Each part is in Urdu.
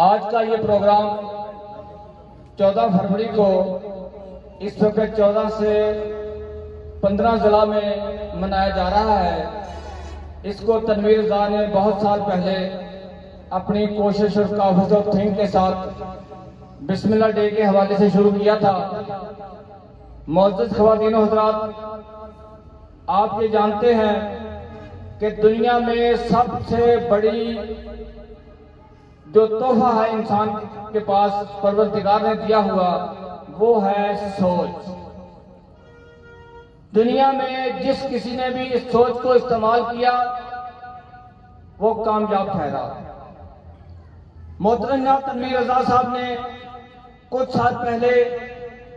آج کا یہ پروگرام 14 فروری کو اس وقت 14 سے 15 ضلع میں منایا جا رہا ہے۔ اس کو تنویر رضا نے بہت سال پہلے اپنی کوشش اور کافی آف تھنک کے ساتھ بسم اللہ ڈے کے حوالے سے شروع کیا تھا۔ معزز خواتین و حضرات، آپ یہ جانتے ہیں کہ دنیا میں سب سے بڑی جو تحفہ ہے انسان کے پاس پروردگار نے دیا ہوا وہ ہے سوچ۔ دنیا میں جس کسی نے بھی اس سوچ کو استعمال کیا وہ کامیاب ٹھہرا۔ محترم جناب تنویر رضا صاحب نے کچھ سال پہلے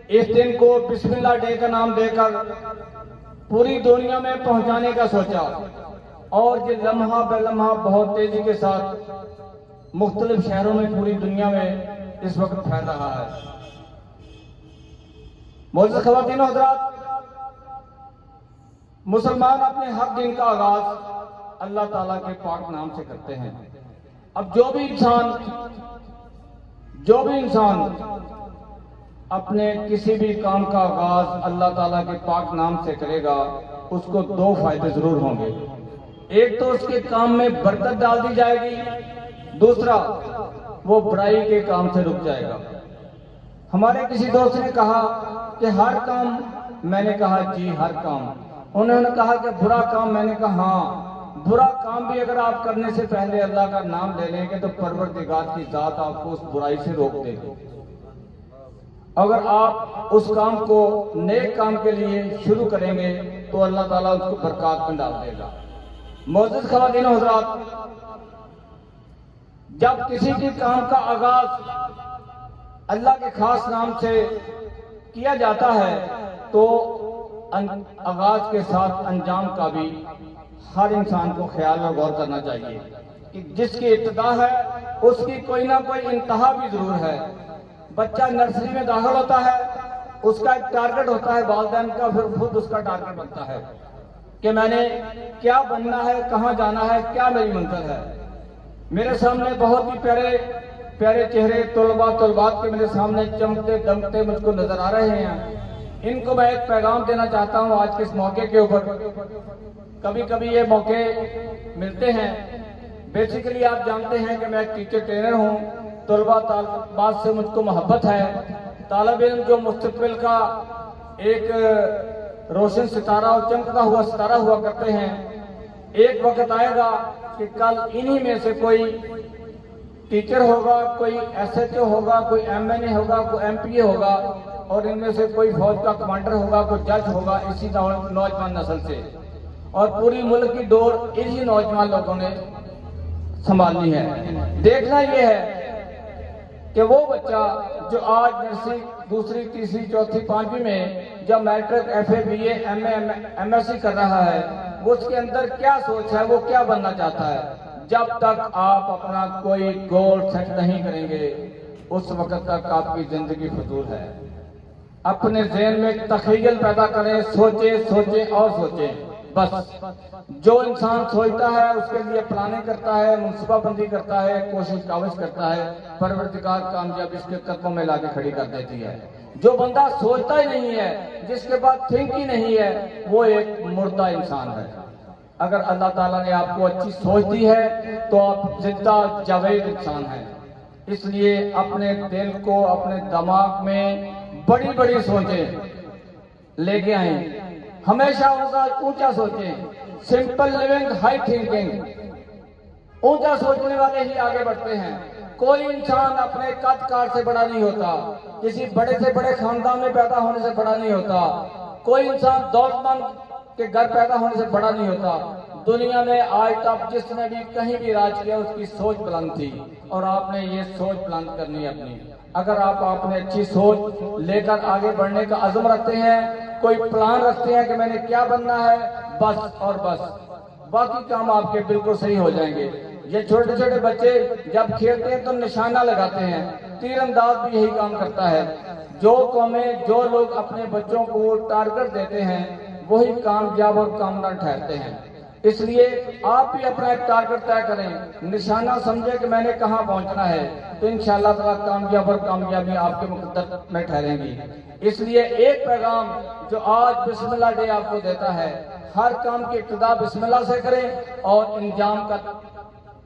اس دن کو بسم اللہ ڈے کا نام دے کر پوری دنیا میں پہنچانے کا سوچا، اور یہ لمحہ بہ لمحہ بہت تیزی کے ساتھ مختلف شہروں میں پوری دنیا میں اس وقت پھیل رہا ہے۔ معزز خواتین و حضرات، مسلمان اپنے ہر دن کا آغاز اللہ تعالیٰ کے پاک نام سے کرتے ہیں۔ اب جو بھی انسان اپنے کسی بھی کام کا آغاز اللہ تعالیٰ کے پاک نام سے کرے گا اس کو دو فائدے ضرور ہوں گے۔ ایک تو اس کے کام میں برکت ڈال دی جائے گی، دوسرا وہ برائی کے کام سے رک جائے گا۔ ہمارے کسی دوست نے کہا کہ ہر کام، میں نے کہا جی ہر کام۔ انہوں نے کہا کہ برا کام، میں نے کہا ہاں برا کام بھی اگر آپ کرنے سے پہلے اللہ کا نام لے لیں گے تو پروردگار کی ذات آپ کو اس برائی سے روک دے گی۔ اگر آپ اس کام کو نیک کام کے لیے شروع کریں گے تو اللہ تعالیٰ اس کو برکات میں ڈال دے گا۔ معزز خواتین و حضرات، جب کسی بھی کام کا آغاز اللہ کے خاص نام سے کیا جاتا ہے تو آغاز کے ساتھ انجام کا بھی ہر انسان کو خیال اور غور کرنا چاہیے کہ جس کی ابتدا ہے اس کی کوئی نہ کوئی انتہا بھی ضرور ہے۔ بچہ نرسری میں داخل ہوتا ہے، اس کا ایک ٹارگٹ ہوتا ہے والدین کا، پھر خود اس کا ٹارگٹ بنتا ہے کہ میں نے کیا بننا ہے، کہاں جانا ہے، کیا میری منزل ہے۔ میرے سامنے بہت ہی پیارے چہرے طلبات کے میرے سامنے چمکتے دمکتے مجھ کو نظر آ رہے ہیں۔ ان کو میں ایک پیغام دینا چاہتا ہوں آج کے اس موقع کے اوپر۔ کبھی کبھی یہ موقع ملتے ہیں۔ بیسیکلی آپ جانتے ہیں کہ میں ایک ٹیچر ٹرینر ہوں۔ طلبات سے مجھ کو محبت ہے۔ طالب علم جو مستقبل کا ایک روشن ستارہ اور چمکتا ہوا ستارہ ہوا کرتے ہیں، ایک وقت آئے گا کہ کل انہی میں سے کوئی ٹیچر ہوگا، کوئی ایس ایچ او ہوگا، کوئی ایم این اے ہوگا، کوئی ایم پی اے ہوگا، اور ان میں سے کوئی فوج کا کمانڈر ہوگا، کوئی جج ہوگا، اسی نوجوان نسل سے، اور پوری ملک کی ڈور اسی نوجوان لوگوں نے سنبھالنی ہے۔ دیکھنا یہ ہے کہ وہ بچہ جو آج نرسری دوسری تیسری چوتھی پانچویں میں جب matric F A B A M A M S C کر رہا ہے، وہ اس کے اندر کیا سوچ ہے، وہ کیا بننا چاہتا ہے۔ جب تک آپ اپنا کوئی گول سیٹ نہیں کریں گے اس وقت تک آپ کی زندگی فضول ہے۔ اپنے ذہن میں تخیل پیدا کریں، سوچیں اور سوچیں۔ بس جو انسان سوچتا ہے اس کے لیے پلاننگ کرتا ہے، منصوبہ بندی کرتا ہے، کوشش کاوش کرتا ہے، پروردگار کامیابی اس کے قدموں میں لا کے کھڑی کر دیتی ہے۔ جو بندہ سوچتا ہی نہیں ہے، جس کے بعد تھنک ہی نہیں ہے، وہ ایک مردہ انسان ہے۔ اگر اللہ تعالیٰ نے آپ کو اچھی سوچ دی ہے تو آپ زندہ جاوید انسان ہیں۔ اس لیے اپنے دل کو، اپنے دماغ میں بڑی بڑی سوچیں لے کے آئیں۔ ہمیشہ اونچا سوچیں۔ Simple living, high thinking. اونچا سوچنے والے ہی آگے بڑھتے ہیں۔ کوئی انسان اپنے قد کار سے بڑا نہیں ہوتا، کسی بڑے سے بڑے خاندان میں پیدا ہونے سے بڑا نہیں ہوتا، کوئی انسان دولت مند کے گھر پیدا ہونے سے بڑا نہیں ہوتا۔ دنیا میں آج تک جس نے بھی کہیں بھی راج کیا اس کی سوچ بلند تھی، اور آپ نے یہ سوچ بلند کرنی ہے اپنی۔ اگر آپ اپنے اچھی سوچ لے کر آگے بڑھنے کا عزم رکھتے ہیں، کوئی پلان رکھتے ہیں کہ میں نے کیا بننا ہے، بس اور بس، باقی کام آپ کے بالکل صحیح ہو جائیں گے۔ یہ چھوٹے چھوٹے بچے جب کھیلتے ہیں تو نشانہ لگاتے ہیں، تیر انداز بھی یہی کام کرتا ہے۔ جو قومیں، جو لوگ اپنے بچوں کو ٹارگٹ دیتے ہیں وہی کامیاب اور کامران ٹھہرتے ہیں۔ اس لیے آپ بھی اپنا ایک ٹارگٹ طے کریں، نشانہ سمجھے کہ میں نے کہاں پہنچنا ہے، تو انشاءاللہ تعالیٰ کامیاب اور کامیابی آپ کے مقدر میں ٹھہریں گی۔ اس لیے ایک پیغام جو آج بسم اللہ ڈے آپ کو دیتا ہے، ہر کام کی ابتدا بسم اللہ سے کریں اور انجام کا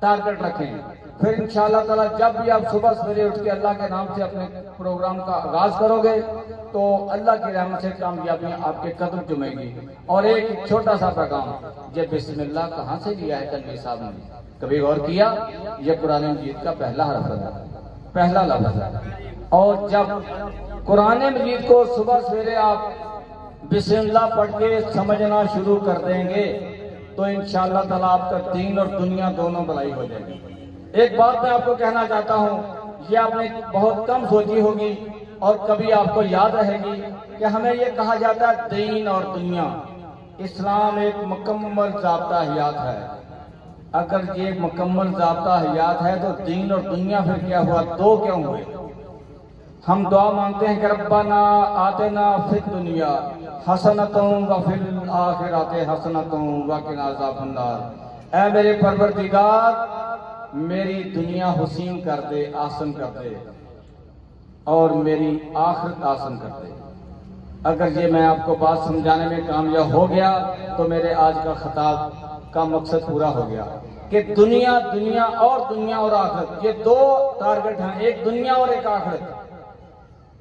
ٹارگٹ رکھیں، پھر انشاءاللہ تعالیٰ جب بھی آپ صبح سویرے اٹھ کے اللہ کے نام سے اپنے پروگرام کا آغاز کرو گے تو اللہ کی رحمت سے کامیابی آپ کے قدم چومے گی۔ اور ایک چھوٹا سا پیغام، یہ بسم اللہ کہاں سے لیا ہے تنویر صاحب نے؟ کبھی غور کیا؟ یہ قرآن مجید کا پہلا حرف ہے، پہلا لفظ ہے، اور جب قرآن مجید کو صبح سویرے آپ بسم اللہ پڑھ کے سمجھنا شروع کر دیں گے تو انشاءاللہ تعالیٰ آپ کا دین اور دنیا دونوں بھلائی ہو جائے گی۔ ایک بات میں آپ کو کہنا چاہتا ہوں، یہ آپ نے بہت کم سوچی ہوگی اور کبھی آپ کو یاد رہے گی کہ ہمیں یہ کہا جاتا ہے دین اور دنیا۔ اسلام ایک مکمل ضابطہ حیات ہے، اگر یہ مکمل ضابطہ حیات ہے تو دین اور دنیا پھر کیا ہوا؟ دو کیوں ہوئے؟ ہم دعا مانگتے ہیں کہ ربنا آتنا فی الدنیا حسنۃ وفی الآخرۃ حسنۃ وقنا عذاب النار۔ اے میرے پروردگار، میری دنیا حسین کر دے، آسن کر دے، اور میری آخرت آسن کر دے۔ اگر یہ میں آپ کو بات سمجھانے میں کامیاب ہو گیا تو میرے آج کا خطاب کا مقصد پورا ہو گیا کہ دنیا اور آخرت، یہ دو ٹارگٹ ہیں، ایک دنیا اور ایک آخرت۔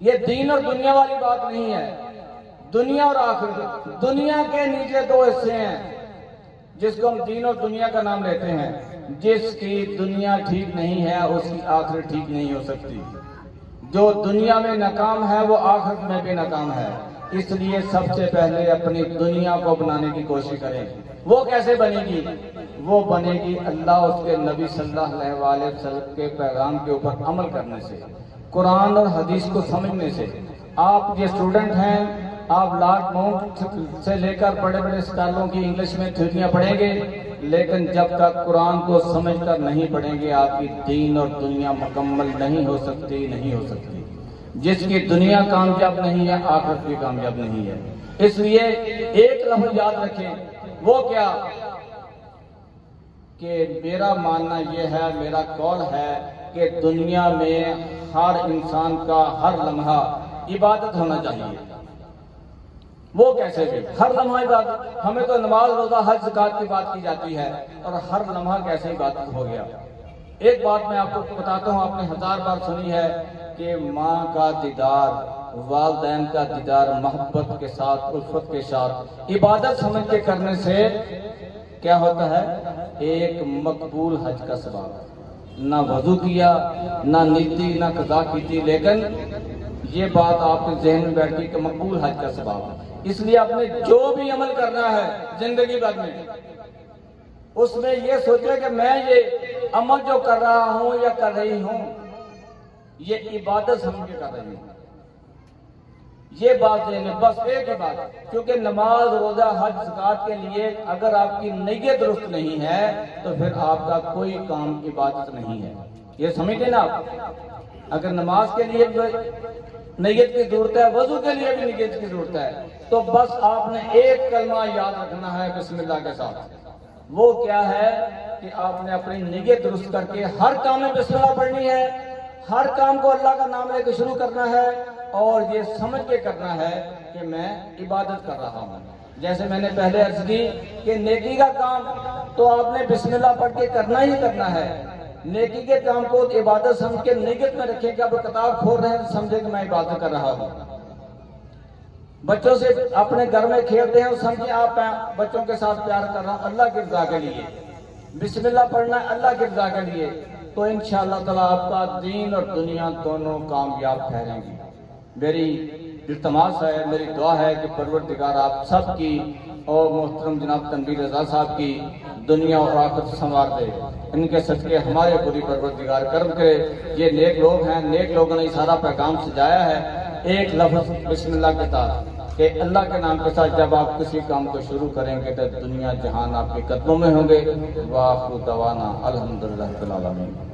یہ دین اور دنیا والی بات نہیں ہے، دنیا اور آخرت۔ دنیا کے نیچے دو حصے ہیں جس کو ہم دین اور دنیا کا نام لیتے ہیں۔ جس کی دنیا ٹھیک نہیں ہے اس کی آخرت ٹھیک نہیں ہو سکتی۔ جو دنیا میں ناکام ہے وہ آخرت میں بھی ناکام ہے۔ اس لیے سب سے پہلے اپنی دنیا کو بنانے کی کوشش کریں۔ وہ کیسے بنے گی؟ وہ بنے گی اللہ اس کے نبی صلی اللہ علیہ وسلم کے پیغام کے اوپر عمل کرنے سے، قرآن اور حدیث کو سمجھنے سے۔ آپ یہ اسٹوڈنٹ ہیں، آپ لاٹ ماؤنٹ سے لے کر بڑے بڑے اسکالروں کی انگلش میں تھیوریاں پڑھیں گے، لیکن جب تک قرآن کو سمجھ کر نہیں پڑھیں گے آپ کی دین اور دنیا مکمل نہیں ہو سکتی۔ جس کی دنیا کامیاب نہیں ہے آخرت بھی کامیاب نہیں ہے۔ اس لیے ایک لفظ یاد رکھیں، وہ کیا کہ میرا ماننا یہ ہے، میرا قول ہے کہ دنیا میں ہر انسان کا ہر لمحہ عبادت ہونا چاہیے۔ وہ کیسے بھی ہر لمحہ عبادت؟ ہمیں تو نماز روزہ حج زکوٰۃ کی بات کی جاتی ہے، اور ہر لمحہ کیسے عبادت ہو گیا؟ ایک بات میں آپ کو بتاتا ہوں، آپ نے 1000 بار سنی ہے کہ ماں کا دیدار، والدین کا دیدار محبت کے ساتھ، الفت کے ساتھ عبادت سمجھ کے کرنے سے کیا ہوتا ہے؟ ایک مقبول حج کا ثواب۔ نہ وضو کیا، نہ نیتی، نہ قضا کی تھی، لیکن یہ بات آپ کے ذہن میں بیٹھ گئی کہ مقبول حج کا ثواب ہے۔ اس لیے آپ نے جو بھی عمل کرنا ہے زندگی بھر میں، اس میں یہ سوچے کہ میں یہ عمل جو کر رہا ہوں یا کر رہی ہوں، یہ عبادت سمجھ کے کر رہی ہوں۔ یہ بات ذہن میں، بس ایک ہی بات، کیونکہ نماز روزہ حج زکوٰۃ کے لیے اگر آپ کی نیت درست نہیں ہے تو پھر آپ کا کوئی کام عبادت نہیں ہے۔ یہ سمجھتے نا آپ؟ اگر نماز کے لیے نیت کی ضرورت ہے، وضو کے لیے بھی نیت کی ضرورت ہے، تو بس آپ نے ایک کلمہ یاد رکھنا ہے بسم اللہ کے ساتھ۔ وہ کیا ہے کہ آپ نے اپنی نیت درست کر کے ہر کام میں بسم اللہ پڑھنی ہے، ہر کام کو اللہ کا نام لے کے شروع کرنا ہے، اور یہ سمجھ کے کرنا ہے کہ میں عبادت کر رہا ہوں۔ جیسے میں نے پہلے عرض کی کہ نیکی کا کام تو آپ نے بسم اللہ پڑھ کے کرنا ہی کرنا ہے۔ نیکی کے کام کو عبادت سمجھ کے نیت میں رکھیں کہ اب کتاب کھول رہے ہیں تو سمجھے کہ میں عبادت کر رہا ہوں۔ بچوں سے اپنے گھر میں کھیلتے ہیں، سمجھیں آپ بچوں کے ساتھ پیار کر رہا ہوں اللہ کی رضا کے لیے، بسم اللہ پڑھنا ہے اللہ کی رضا کے لیے، تو انشاءاللہ تعالیٰ آپ کا دین اور دنیا دونوں کامیاب ٹھہریں گی۔ میری التماس ہے، میری دعا ہے کہ پروردگار آپ سب کی اور محترم جناب تنویر رضا صاحب کی دنیا اور آخرت سنوار دے، ان کے صدقے ہمارے پوری پروردگار کرم کرے۔ یہ نیک لوگ ہیں، نیک لوگوں نے یہ سارا پیغام سجایا ہے ایک لفظ بسم اللہ کے ساتھ، کہ اللہ کے نام کے ساتھ جب آپ کسی کام کو شروع کریں گے تو دنیا جہان آپ کے قدموں میں ہوں گے۔ وآخر دعوانا الحمدللہ رب العالمین۔